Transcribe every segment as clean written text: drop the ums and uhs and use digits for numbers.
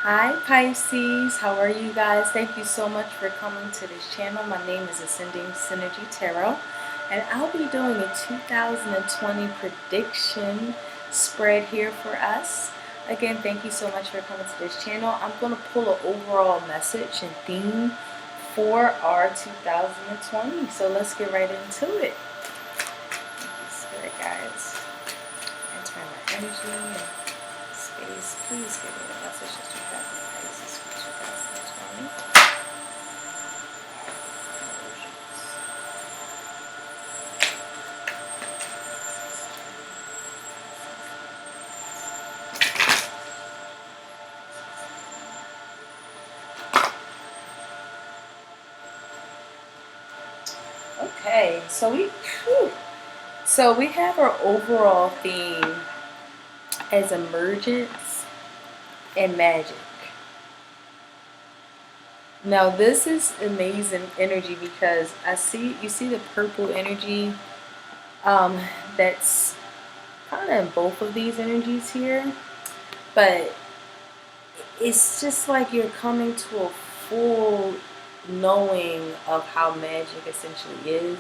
Hi Pisces, how are you guys? Thank you so much for coming to this channel. My name is Ascending Synergy Tarot, and I'll be doing a 2020 prediction spread here for us. Again, thank you so much for coming to this channel. I'm going to pull an overall message and theme for our 2020. So let's get right into it. Thank you, Spirit guides. And turn my energy and space. Please give me the message that you have for Pisces for 2020. Okay, so we have our overall theme as emergence and magic. Now this is amazing energy because you see the purple energy that's kind of in both of these energies here, but it's just like you're coming to a full knowing of how magic essentially is.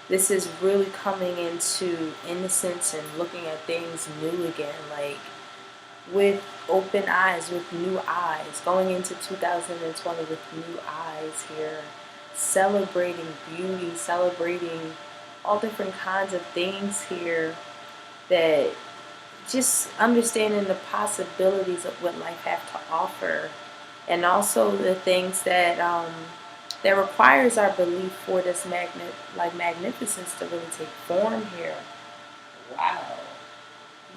This is really coming into innocence and looking at things new again, like with open eyes, with new eyes, going into 2020 with new eyes here, celebrating beauty, celebrating all different kinds of things here, that just understanding the possibilities of what life has to offer, and also the things that that requires our belief for this magnificence to really take form here. Wow.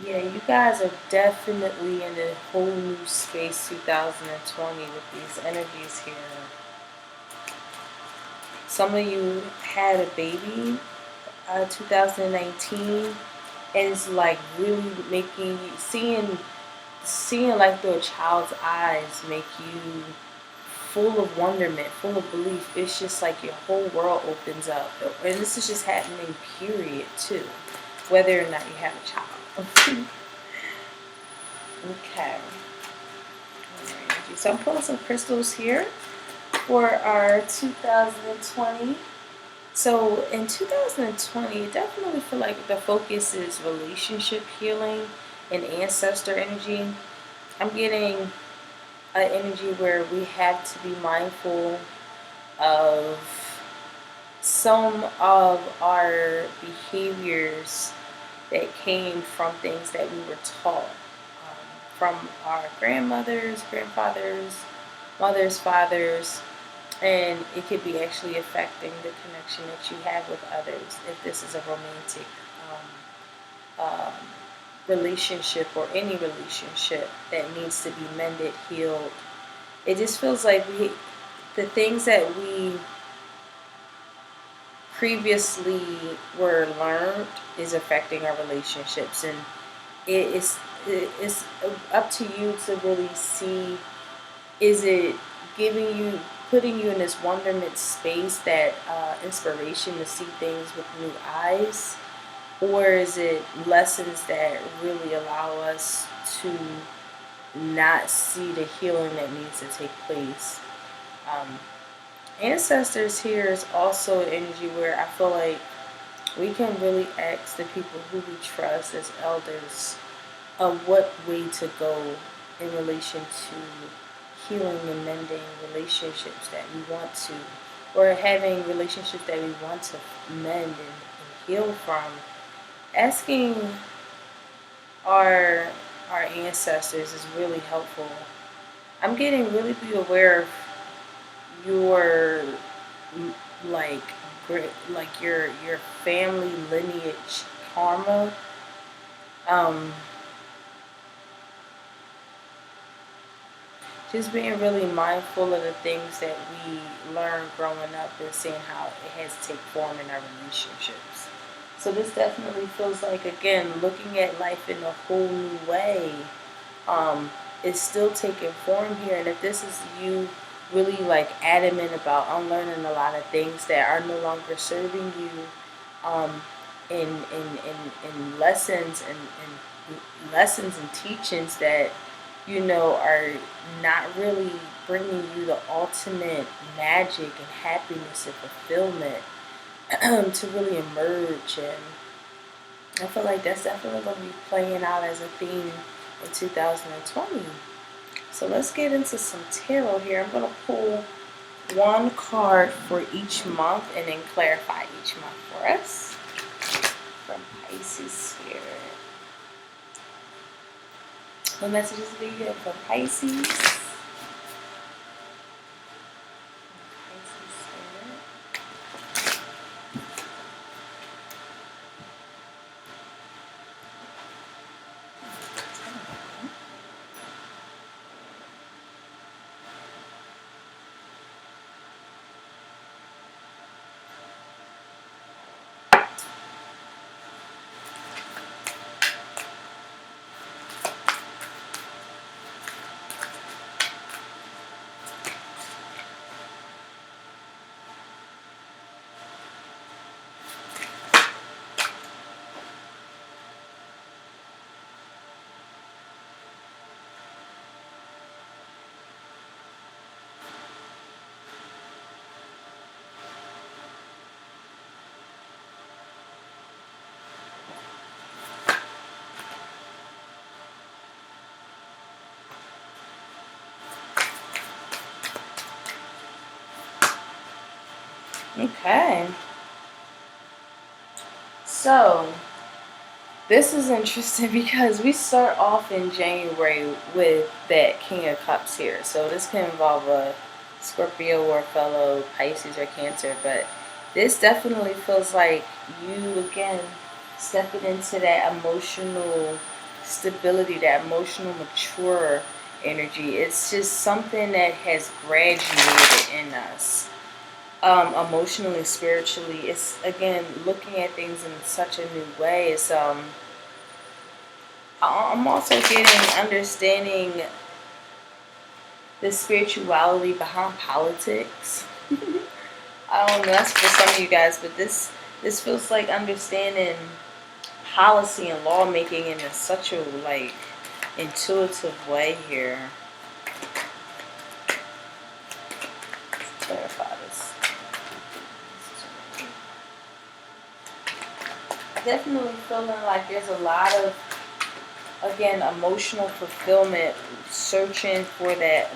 Yeah, you guys are definitely in a whole new space 2020 with these energies here. Some of you had a baby 2019, and it's like really making you seeing like through a child's eyes make you full of wonderment, full of belief. It's just like your whole world opens up. And this is just happening, period, too, whether or not you have a child. Okay. So I'm pulling some crystals here for our 2020. So in 2020, I definitely feel like the focus is relationship healing and ancestor energy. I'm getting an energy where we have to be mindful of some of our behaviors that came from things that we were taught from our grandmothers, grandfathers, mothers, fathers, and it could be actually affecting the connection that you have with others if this is a romantic relationship or any relationship that needs to be mended, healed. It just feels like the things that we previously were learned is affecting our relationships, and it's up to you to really see, is it putting you in this wonderment space, that inspiration to see things with new eyes, or is it lessons that really allow us to not see the healing that needs to take place? Ancestors here is also an energy where I feel like we can really ask the people who we trust as elders of what way to go in relation to healing and mending relationships that we want to, or having relationships that we want to mend and heal from. Asking our ancestors is really helpful. I'm getting really be aware of your like your family lineage karma. Just being really mindful of the things that we learn growing up and seeing how it has to take form in our relationships. So this definitely feels like, again, looking at life in a whole new way. It's still taking form here, and if this is you really like adamant about unlearning a lot of things that are no longer serving you, in lessons and lessons and teachings that are not really bringing you the ultimate magic and happiness and fulfillment to really emerge. And I feel like that's definitely going to be playing out as a theme in 2020. So let's get into some tarot here. I'm going to pull one card for each month and then clarify each month for us. From Pisces Spirit. What messages do you get for Pisces? Pisces Spirit. Okay. So, this is interesting because we start off in January with that King of Cups here. So, this can involve a Scorpio or fellow Pisces or Cancer, but this definitely feels like you, again, stepping into that emotional stability, that emotional mature energy. It's just something that has graduated in us. Emotionally, spiritually, it's again looking at things in such a new way. I'm also getting understanding the spirituality behind politics. I don't know, that's for some of you guys, but this feels like understanding policy and lawmaking in such a intuitive way here. Let's clarify this. Definitely feeling like there's a lot of, again, emotional fulfillment, searching for that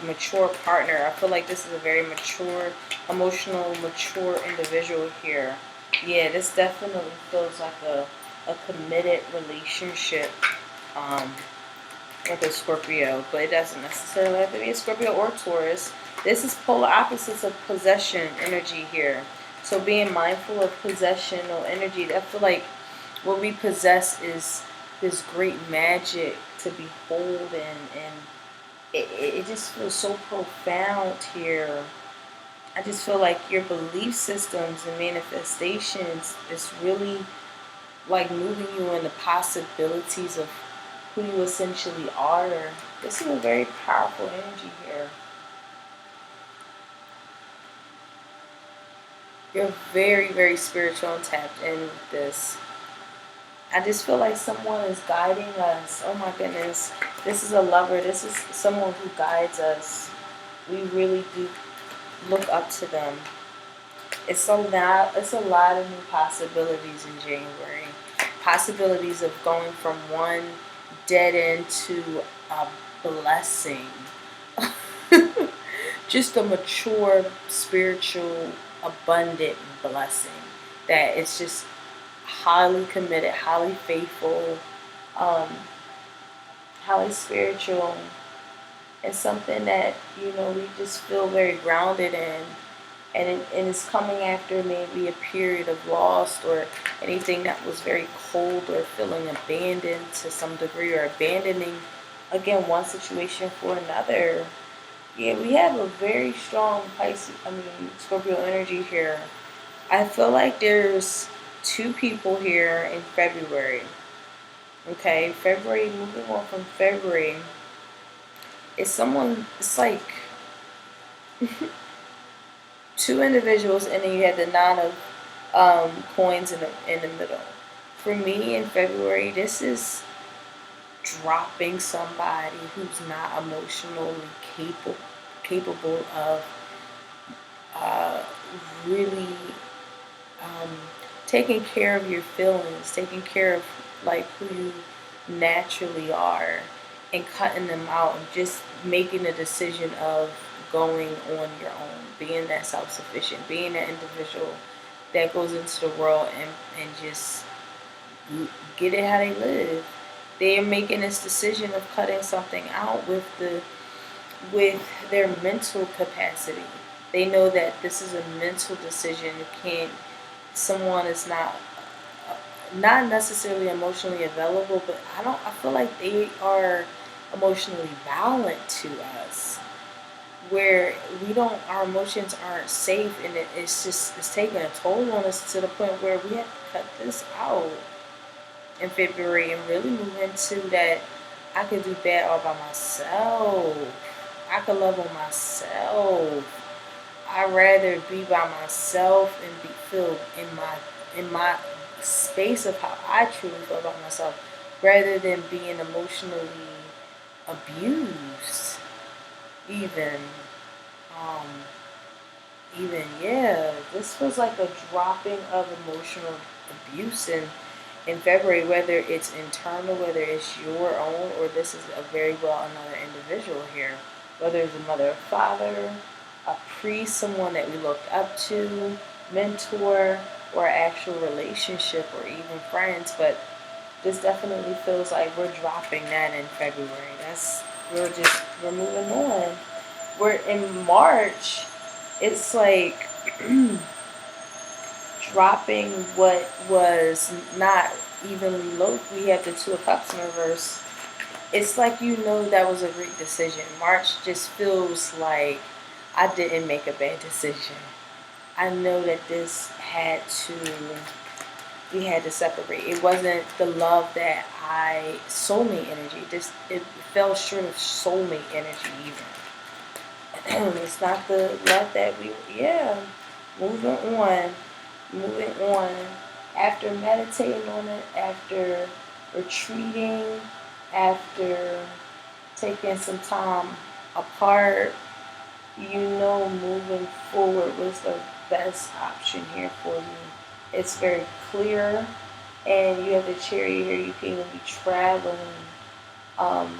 mature partner. I feel like this is a very mature, emotional, mature individual here. Yeah, this definitely feels like a committed relationship with a Scorpio, but it doesn't necessarily have to be a Scorpio or Taurus. This is polar opposites of possession energy here. So being mindful of possessional energy, I feel like what we possess is this great magic to behold, and it just feels so profound here. I just feel like your belief systems and manifestations is really like moving you in the possibilities of who you essentially are. This is a very powerful energy here. You're very, very spiritual and tapped in with this. I just feel like someone is guiding us. Oh my goodness. This is a lover. This is someone who guides us. We really do look up to them. It's a lot of new possibilities in January. Possibilities of going from one dead end to a blessing. Just a mature, spiritual, abundant blessing. That it's just highly committed, highly faithful, highly spiritual. It's something that, we just feel very grounded in. And it's coming after maybe a period of loss or anything that was very cold or feeling abandoned to some degree, or abandoning, again, one situation for another. Yeah, we have a very strong Scorpio energy here. I feel like there's two people here in February. Okay, February, moving on from February, it's like two individuals, and then you have the nine of coins in the middle. For me in February, this is dropping somebody who's not emotionally capable of uh, really um, taking care of your feelings, taking care of like who you naturally are, and cutting them out and just making a decision of going on your own, being that self-sufficient, being that individual that goes into the world and just get it how they live. They're making this decision of cutting something out with their mental capacity. They know that this is a mental decision. You can't. Someone is not necessarily emotionally available, but I feel like they are emotionally violent to us, where we don't. Our emotions aren't safe, and it's taking a toll on us to the point where we have to cut this out in February and really move into that. I could do bad all by myself. I could love on myself. I'd rather be by myself and be filled in my space of how I truly feel about myself, rather than being emotionally abused. Even, um, yeah, this feels like a dropping of emotional abuse in February, whether it's internal, whether it's your own, or this is a very well another individual here, whether it's a mother or father, a priest, someone that we looked up to, mentor, or actual relationship, or even friends. But this definitely feels like we're dropping that in February. We're moving on. We're in March. It's like dropping what was not evenly low. We have the Two of Cups in reverse. It's like that was a great decision. March just feels like I didn't make a bad decision. I know that we had to separate. It wasn't the love that soulmate energy. It fell short of soulmate energy even. It's not the love that yeah, moving on. Moving on, after meditating on it, after retreating, after taking some time apart, moving forward was the best option here for you. It's very clear, and you have the cherry here. You can even be traveling um,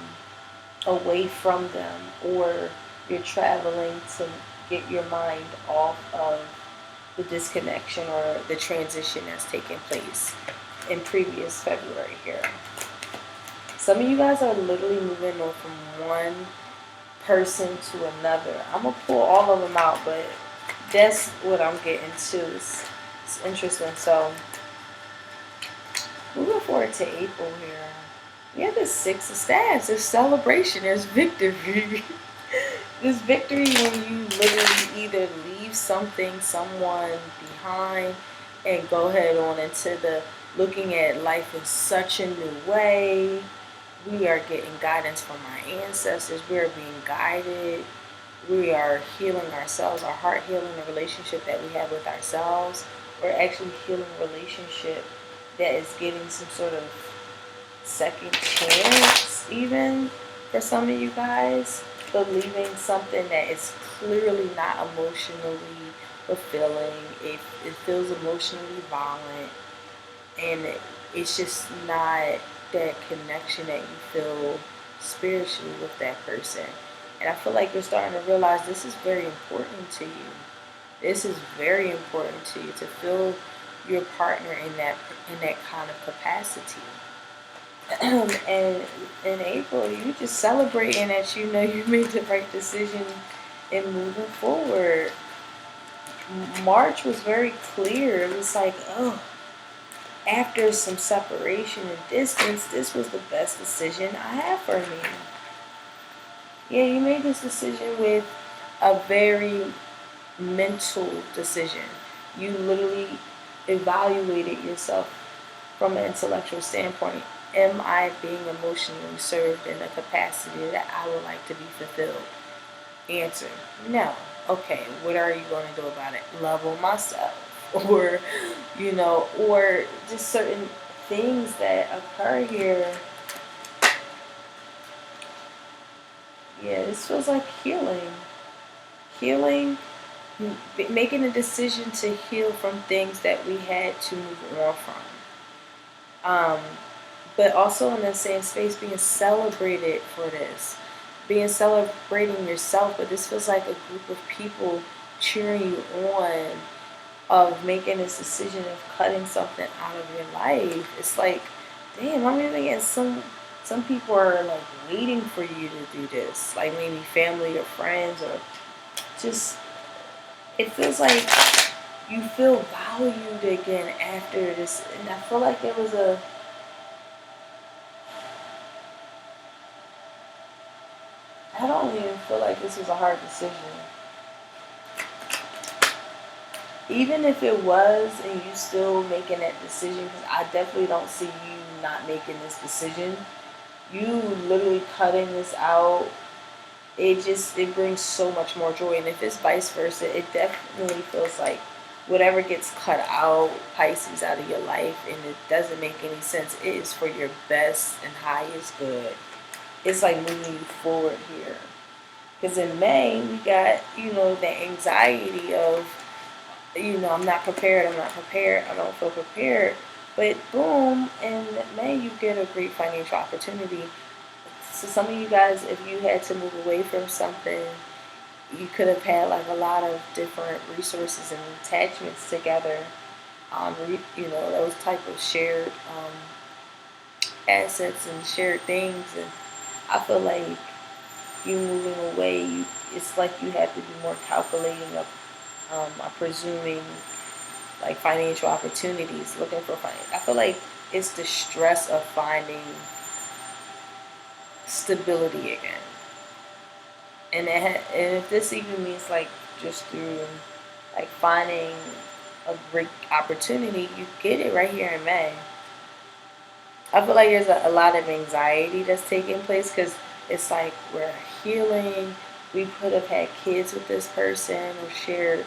away from them, or you're traveling to get your mind off of the disconnection or the transition that's taking place in previous February here. Some of you guys are literally moving on from one person to another. I'm going to pull all of them out, but that's what I'm getting to. It's interesting. So, moving forward to April here. We have the Six of Staves. There's celebration. There's victory. There's victory when you literally either leave someone behind, and go ahead on into the looking at life in such a new way. We are getting guidance from our ancestors. We are being guided. We are healing ourselves, our heart healing, the relationship that we have with ourselves. We're actually healing a relationship that is getting some sort of second chance, even for some of you guys, believing something that is clearly not emotionally fulfilling. It feels emotionally violent, and it's just not that connection that you feel spiritually with that person. And I feel like you're starting to realize this is very important to you. This is very important to you to feel your partner in that kind of capacity. And in April, you just celebrating that you made the right decision in moving forward. March was very clear. It was like, oh, after some separation and distance, this was the best decision I have for me. Yeah, you made this decision with a very mental decision. You literally evaluated yourself from an intellectual standpoint. Am I being emotionally served in the capacity that I would like to be fulfilled? Answer, no. Okay, what are you going to do about it? Love on myself. Or, or just certain things that occur here Yeah, this feels like healing. Healing, making a decision to heal from things that we had to move on from. But also in the same space, being celebrated for this, being celebrating yourself. But this feels like a group of people cheering you on, of making this decision of cutting something out of your life. It's like, damn, I'm even getting some people are like waiting for you to do this, like maybe family or friends, or just, it feels like you feel valued again after this. And I feel like there was a, I don't even feel like this was a hard decision. Even if it was, and you still making that decision, because I definitely don't see you not making this decision. You literally cutting this out, it brings so much more joy. And if it's vice versa, it definitely feels like whatever gets cut out, Pisces, out of your life, and it doesn't make any sense, it is for your best and highest good. It's like moving you forward here. Because in May, we got, the anxiety of, I'm not prepared, I don't feel prepared. But boom, in May, you get a great financial opportunity. So some of you guys, if you had to move away from something, you could have had like a lot of different resources and attachments together. Those type of shared assets and shared things. And I feel like you moving away, it's like you have to be more calculating of, I'm presuming, like financial opportunities, looking for finance. I feel like it's the stress of finding stability again. And if this even means like just through like finding a great opportunity, you get it right here in May. I feel like there's a lot of anxiety that's taking place because it's like we're healing. We could have had kids with this person or shared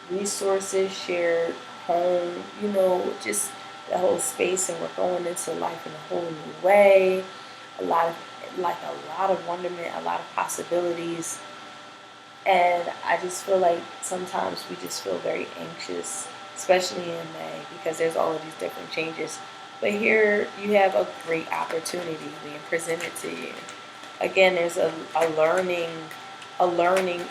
resources, shared home, just the whole space, and we're going into life in a whole new way. A lot of a lot of wonderment, a lot of possibilities. And I just feel like sometimes we just feel very anxious, especially in May, because there's all of these different changes. But here you have a great opportunity being presented to you. Again, there's a learning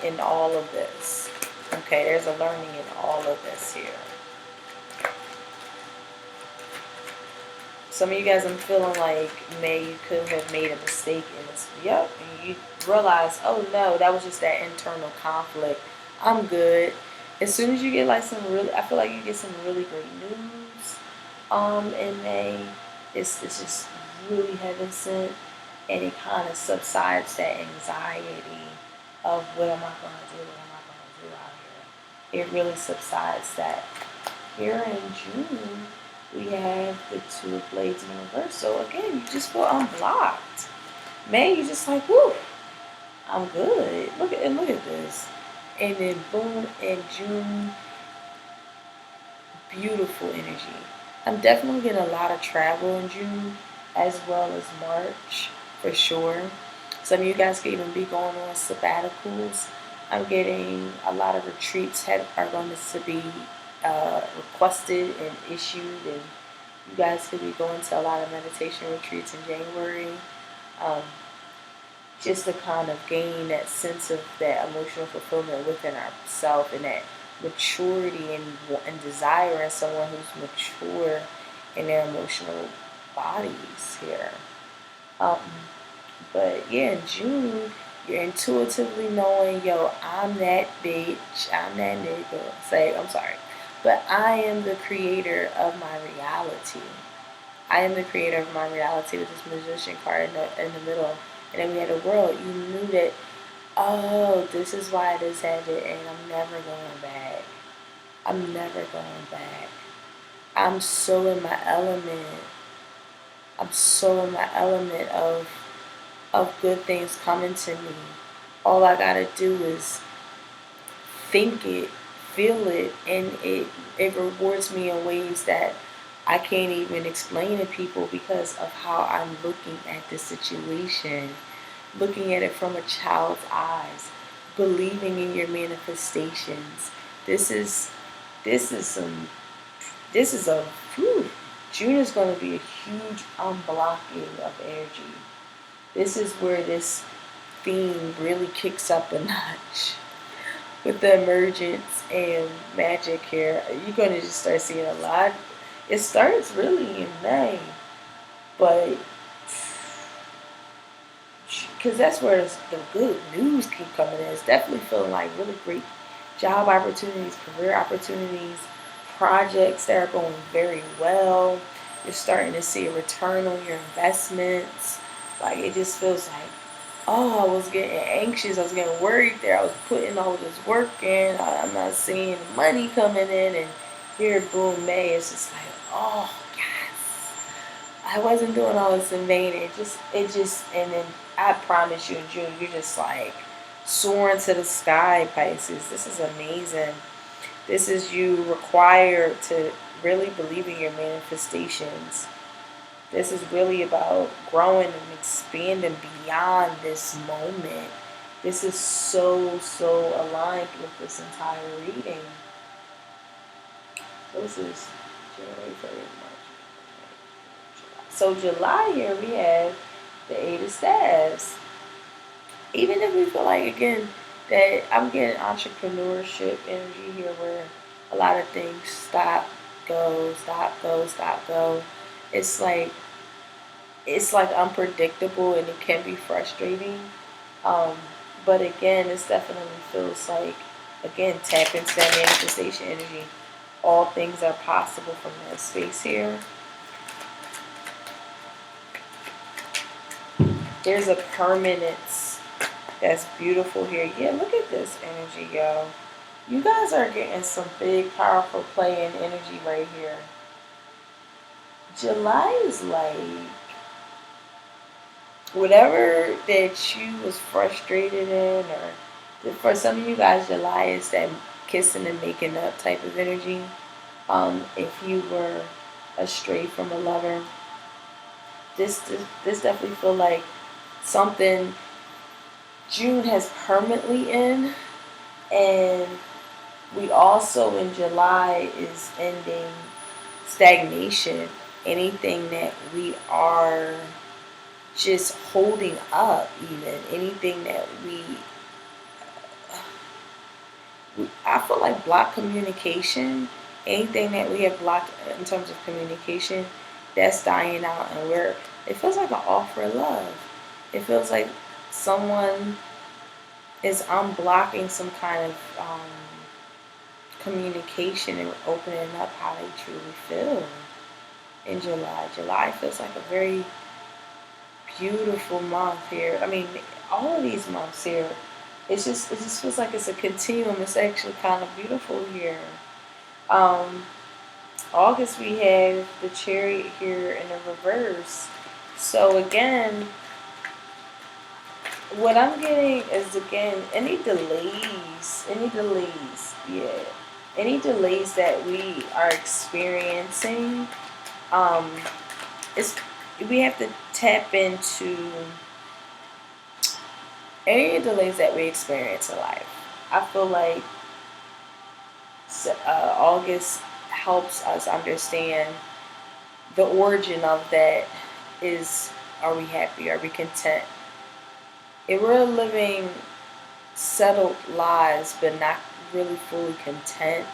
in all of this. Okay, there's a learning in all of this here. Some of you guys, I'm feeling like May, you could have made a mistake in this. Yep, and you realize, oh no, that was just that internal conflict. I'm good. As soon as you get like I feel like you get some really great news. In May, it's just really heaven sent, and it kind of subsides that anxiety of what am I going to do? What am I going to do out here? It really subsides that. Here in June, we have the Two of Blades in reverse. So again, you just feel unblocked. May, you just like, whoo, I'm good. Look at this. And then boom, in June, beautiful energy. I'm definitely getting a lot of travel in June as well as March for sure. Some of you guys can even be going on sabbaticals. I'm getting a lot of retreats are going to be requested and issued, and you guys could be going to a lot of meditation retreats in January, um, just to kind of gain that sense of that emotional fulfillment within ourselves, and that maturity and desire in someone who's mature in their emotional bodies here. Um, but yeah, in June, you're intuitively knowing, yo, I'm that bitch, I'm that nigga. I'm sorry. But I am the creator of my reality. I am the creator of my reality with this musician card in the middle. And then we had a world. You knew that, oh, this is why this happened, and I'm never going back. I'm never going back. I'm so in my element. I'm so in my element of good things coming to me. All I gotta do is think it, feel it, and it rewards me in ways that I can't even explain to people because of how I'm looking at the situation. looking at it from a child's eyes, believing in your manifestations. This is this is some this is a whew, June is going to be a huge unblocking of energy. This is where this theme really kicks up a notch with the emergence and magic here. You're going to just start seeing a lot. It starts really in May, but because that's where the good news keep coming in. It's definitely feeling like really great job opportunities, career opportunities, projects that are going very well. You're starting to see a return on your investments. Like it just feels like, oh, I was getting anxious. I was getting worried there. I was putting all this work in. I'm not seeing money coming in. And here, boom, May, it's just like, oh, yes. I wasn't doing all this in vain. And then I promise you in June, you're just like soaring to the sky, Pisces. This is amazing. This is you required to really believe in your manifestations. This is really about growing and expanding beyond this moment. This is so, so aligned with this entire reading. So this is January, February, March, July. So July here we have the Eight of Staves. Even if we feel like, again, that I'm getting entrepreneurship energy here where a lot of things stop, go, stop, go, stop, go. It's like unpredictable and it can be frustrating. Um, but again, this definitely feels like, again, tap into that manifestation energy. All things are possible from that space here. There's a permanence that's beautiful here. Yeah, look at this energy, yo. You guys are getting some big, powerful play and energy right here. July is like whatever that you was frustrated in, or for some of you guys, July is that kissing and making up type of energy. If you were astray from a lover, this definitely feel like something June has permanently in, and we also in July is ending stagnation. Anything that we are just holding up, even anything that I feel like block communication, anything that we have blocked in terms of communication, that's dying out, and it feels like an offer of love. It feels like someone is unblocking some kind of communication and opening up how they truly feel in July. July feels like a very beautiful month here. I mean, all of these months here, it just feels like it's a continuum. It's actually kind of beautiful here. August we have the Chariot here in the reverse. So again, what I'm getting is again any delays that we are experiencing. It's We have to tap into any delays that we experience in life. I feel like August helps us understand the origin of that is, are we happy? Are we content? If we're living settled lives but not really fully content,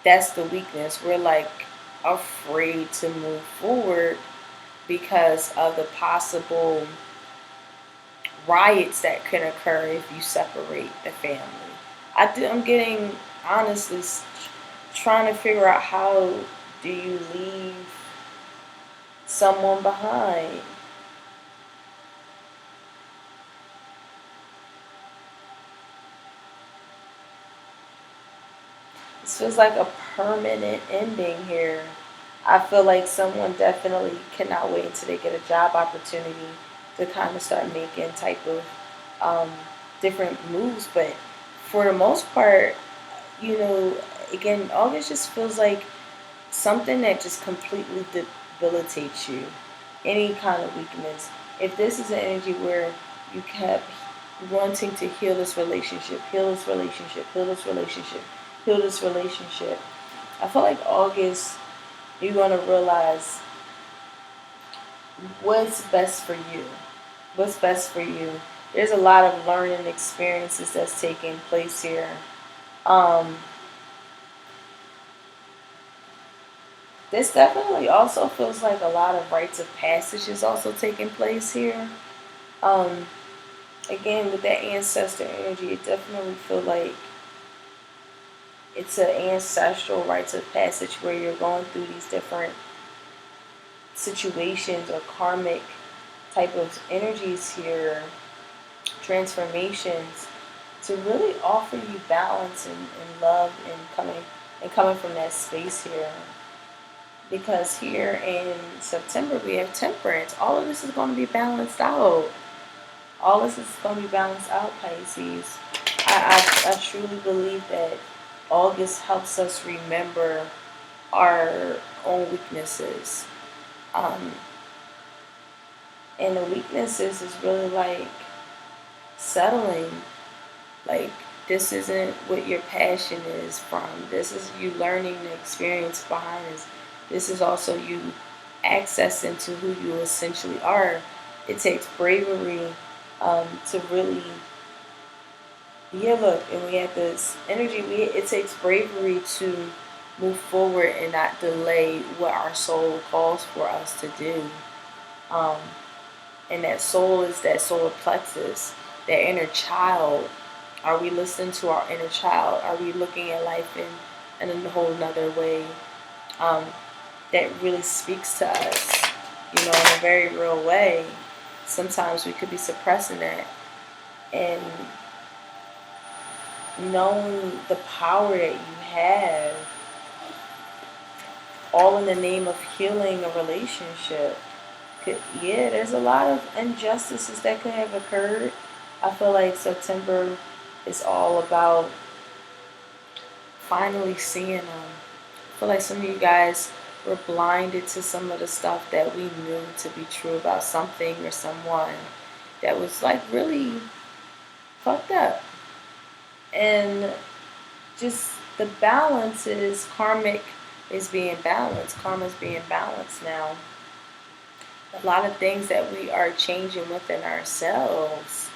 that's the weakness. We're like afraid to move forward because of the possible riots that can occur if you separate the family. I'm getting, honestly, trying to figure out how do you leave someone behind. This feels like a permanent ending here. I feel like someone definitely cannot wait until they get a job opportunity to kind of start making type of um, different moves. But for the most part, again, August just feels like something that just completely debilitates you. Any kind of weakness. If this is an energy where You kept wanting to heal this relationship, heal this relationship, heal this relationship, heal this relationship. I feel like August, you're going to realize what's best for you. What's best for you. There's a lot of learning experiences that's taking place here. Um, this definitely also feels like a lot of rites of passage is also taking place here. Um, Again, with that ancestor energy, it definitely feels like it's an ancestral rites of passage where you're going through these different situations or karmic type of energies here, transformations, to really offer you balance and love and coming from that space here. Because here in September we have temperance. All of this is going to be balanced out. All this is going to be balanced out, Pisces. I truly believe that August helps us remember our own weaknesses. Um, and the weaknesses is really like settling. Like, this isn't what your passion is from. This is you learning the experience behind this. This is also you accessing to who you essentially are. It takes bravery to really, yeah, look, and we have this energy. It takes bravery to move forward and not delay what our soul calls for us to do. Um, and that soul is that solar plexus, that inner child. Are we listening to our inner child? Are we looking at life in a whole nother way um, that really speaks to us, in a very real way? Sometimes we could be suppressing that, and knowing the power that you have, all in the name of healing a relationship. Yeah, there's a lot of injustices that could have occurred. I feel like September is all about finally seeing them. I feel like some of you guys were blinded to some of the stuff that we knew to be true about something or someone that was like really fucked up. And just the balance is karmic is being balanced. Karma is being balanced now. A lot of things that we are changing within ourselves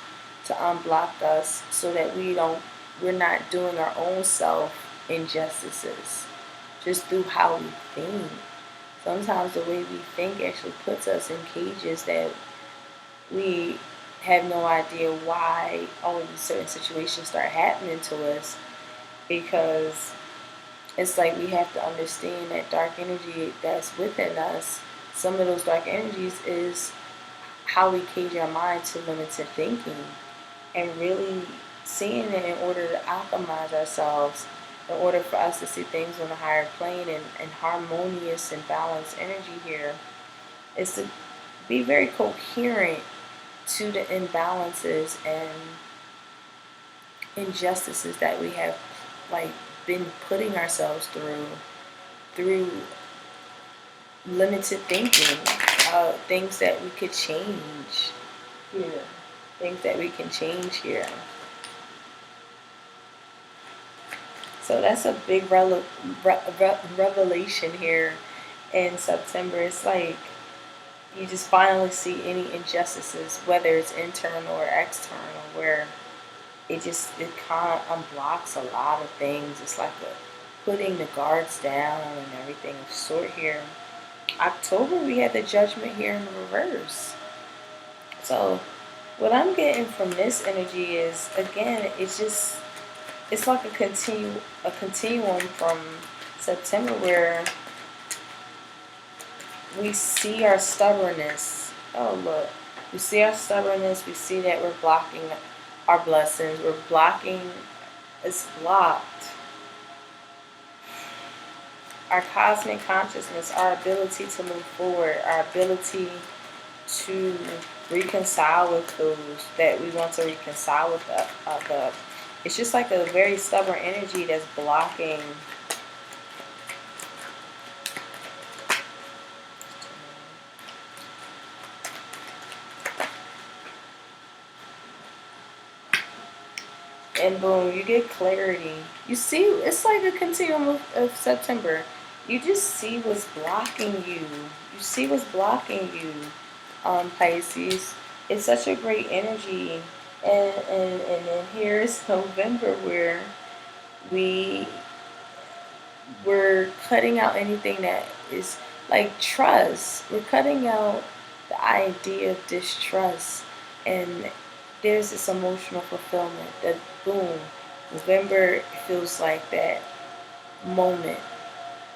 to unblock us so that we're not doing our own self injustices just through how we think. Sometimes the way we think actually puts us in cages that we have no idea why all of these certain situations start happening to us, because it's like we have to understand that dark energy that's within us. Some of those dark energies is how we cage our mind to limited thinking, and really seeing it in order to alchemize ourselves, in order for us to see things on a higher plane and harmonious and balanced energy here, is to be very coherent to the imbalances and injustices that we have like been putting ourselves through limited thinking, things that we could change here, things that we can change here. So that's a big revelation here in September. It's like you just finally see any injustices, whether it's internal or external, where it kind of unblocks a lot of things. It's like putting the guards down and everything of sort here. October, we had the judgment here in the reverse. So what I'm getting from this energy is, again, it's like a continuum from September, where we see our stubbornness. Oh, look. We see our stubbornness. We see that we're blocking our blessings. It's blocked. Our cosmic consciousness, our ability to move forward, our ability to reconcile with those that we want to reconcile with. It's just like a very stubborn energy that's blocking And boom, you get clarity. You see, it's like a continuum of September. You just see what's blocking you. You see what's blocking you, Pisces. It's such a great energy. And then here's November where we we're cutting out anything that is like trust. We're cutting out the idea of distrust, and there's this emotional fulfillment that boom, November feels like that moment,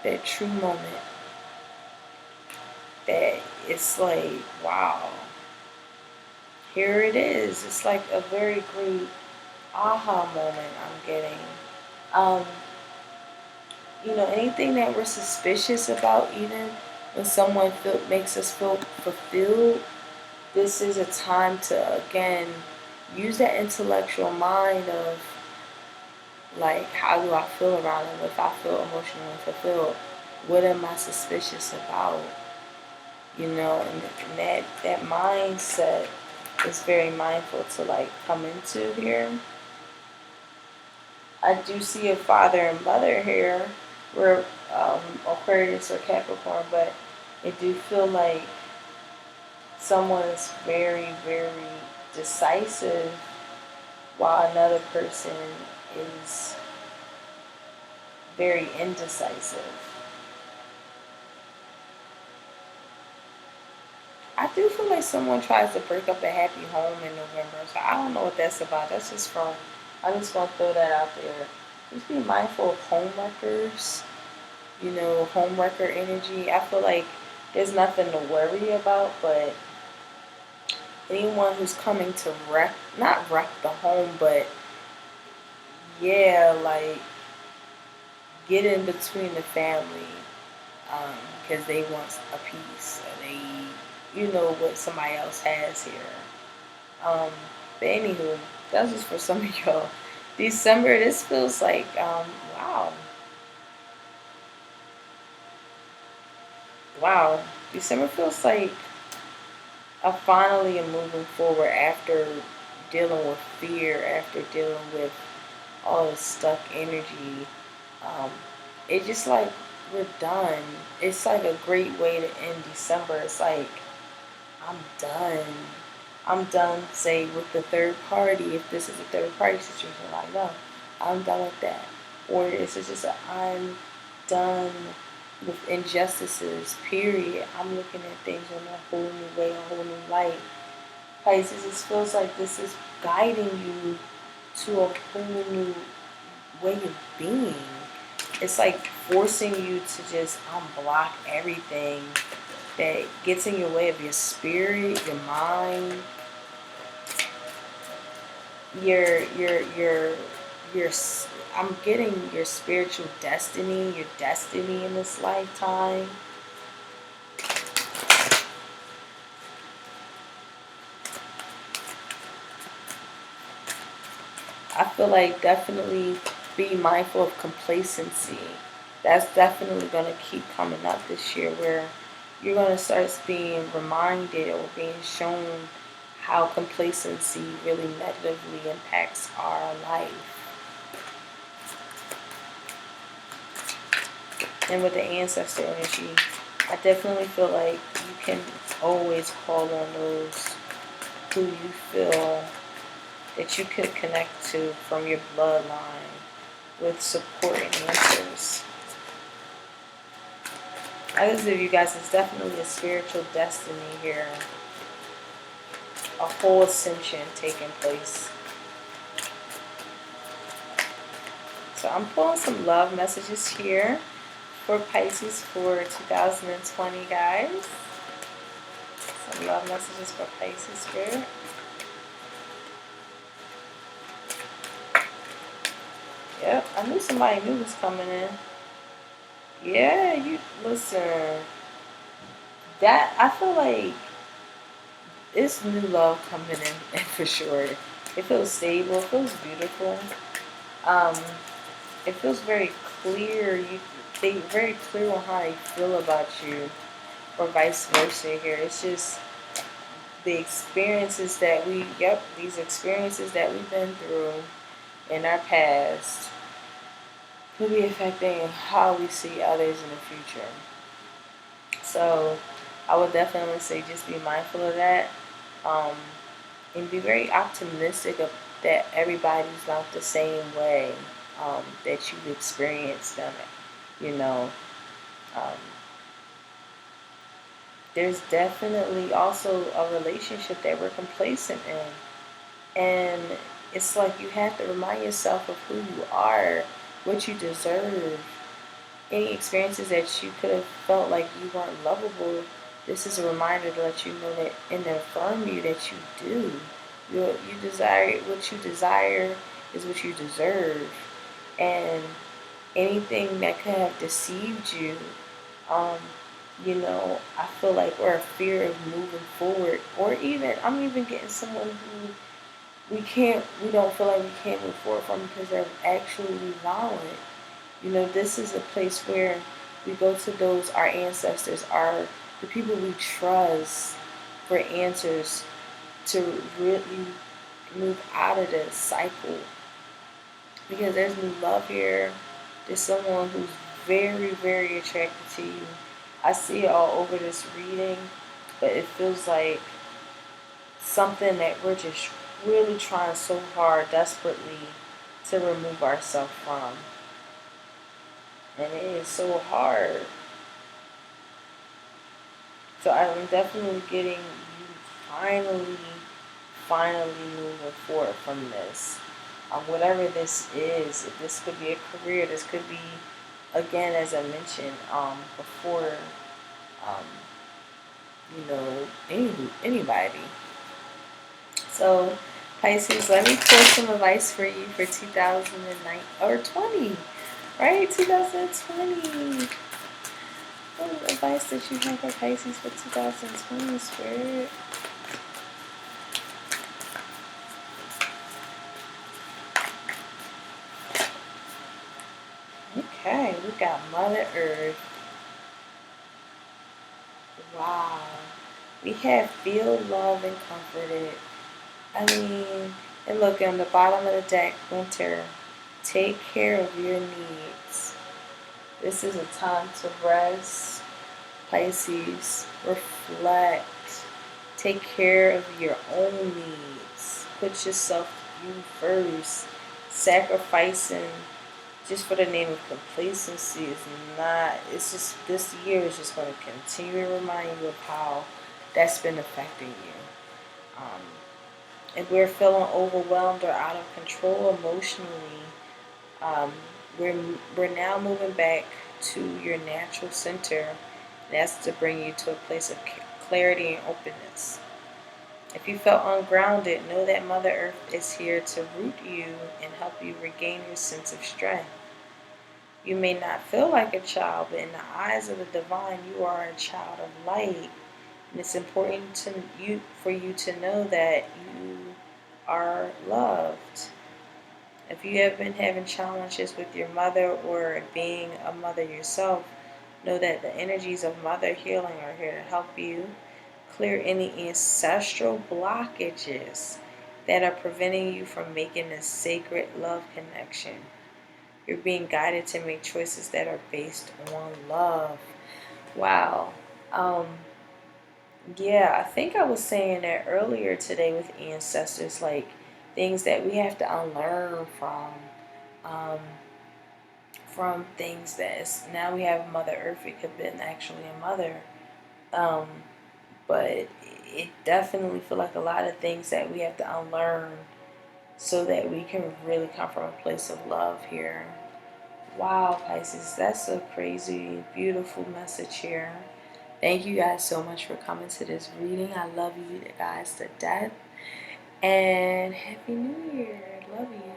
that true moment that it's like, wow, here it is. It's like a very great aha moment I'm getting. Um, anything that we're suspicious about, even when someone makes us feel fulfilled, this is a time to, again, use that intellectual mind of, like, how do I feel around them? If I feel emotionally fulfilled, what am I suspicious about? And that mindset is very mindful to, like, come into here. I do see a father and mother here. We're Aquarius or Capricorn, but I do feel like someone is very, very decisive while another person is very indecisive. I do feel like someone tries to break up a happy home in November, so I don't know what that's about. That's just from, I'm just going to throw that out there. Just be mindful of homewreckers, homewrecker energy. I feel like there's nothing to worry about, but anyone who's coming to not wreck the home, but yeah, like get in between the family, because they want a piece, or you know what somebody else has here. But anywho, that's just for some of y'all. December, this feels like, wow. Wow. December feels like I finally am moving forward after dealing with fear, after dealing with all the stuck energy. Um, it's just like we're done. It's like a great way to end December. It's like I'm done. I'm done, say, with the third party. If this is a third party situation, like, no, I'm done with that. Or this is just I'm done with injustices, period. I'm looking at things in a whole new way, a whole new light. Pisces, it feels like this is guiding you to a whole new way of being. It's like forcing you to just unblock everything that gets in your way of your spirit, your mind, your I'm getting your spiritual destiny, your destiny in this lifetime. I feel like definitely be mindful of complacency. That's definitely going to keep coming up this year, where you're going to start being reminded or being shown how complacency really negatively impacts our life. And with the ancestor energy, I definitely feel like you can always call on those who you feel that you could connect to from your bloodline with support and answers. Others of you guys, it's definitely a spiritual destiny here. A whole ascension taking place. So I'm pulling some love messages here for Pisces for 2020, guys. Some love messages for Pisces Spirit. Yep, I knew somebody new was coming in. Yeah, you listen. That I feel like it's new love coming in for sure. It feels stable. It feels beautiful. Um, it feels very clear. They very clear on how they feel about you, or vice versa. Here, it's just the experiences that these experiences that we've been through. in our past could be affecting how we see others in the future. So I would definitely say just be mindful of that, um, and be very optimistic of that everybody's not the same way, that you've experienced them. You know, um, there's definitely also a relationship that we're complacent in. And it's like you have to remind yourself of who you are, what you deserve. Any experiences that you could have felt like you weren't lovable, this is a reminder to let you know that and affirm you that you do. You desire what you desire is what you deserve. And anything that could have deceived you, um, I feel like, or a fear of moving forward, or even I'm even getting someone who we don't feel like we can't move forward from because they're actually violent. This is a place where we go to those our ancestors, the people we trust for answers to really move out of this cycle. Because there's new love here. There's someone who's very, very attracted to you. I see it all over this reading, but it feels like something that we're just really trying so hard, desperately, to remove ourselves from. And it is so hard. So I'm definitely getting you finally moving forward from this. Whatever this is, this could be a career, this could be, again, as I mentioned before, um, anybody. So, Pisces, let me pull some advice for you for 2009 or 20, right? 2020. What advice that you have for Pisces for 2020, Spirit? Okay, we got Mother Earth. Wow. We have feel, love, and comforted. I mean, and look on the bottom of the deck, Winter. Take care of your needs. This is a time to rest, Pisces. Reflect. Take care of your own needs. Put yourself, you first. Sacrificing just for the name of complacency is not, it's just, this year is just going to continue to remind you of how that's been affecting you. If we're feeling overwhelmed or out of control emotionally, um, we're now moving back to your natural center. That's to bring you to a place of clarity and openness. If you felt ungrounded, know that Mother Earth is here to root you and help you regain your sense of strength. You may not feel like a child, but in the eyes of the divine, you are a child of light. And it's important for you to know that you are loved. If you have been having challenges with your mother or being a mother yourself, know that the energies of mother healing are here to help you clear any ancestral blockages that are preventing you from making a sacred love connection. You're being guided to make choices that are based on love. Wow. Um, yeah, I think I was saying that earlier today with ancestors, like things that we have to unlearn um, from things now we have Mother Earth. It could have been actually a mother, um, but it definitely feel like a lot of things that we have to unlearn so that we can really come from a place of love here. Wow, Pisces, that's a crazy, beautiful message here. Thank you guys so much for coming to this reading. I love you guys to death. And Happy New Year. Love you.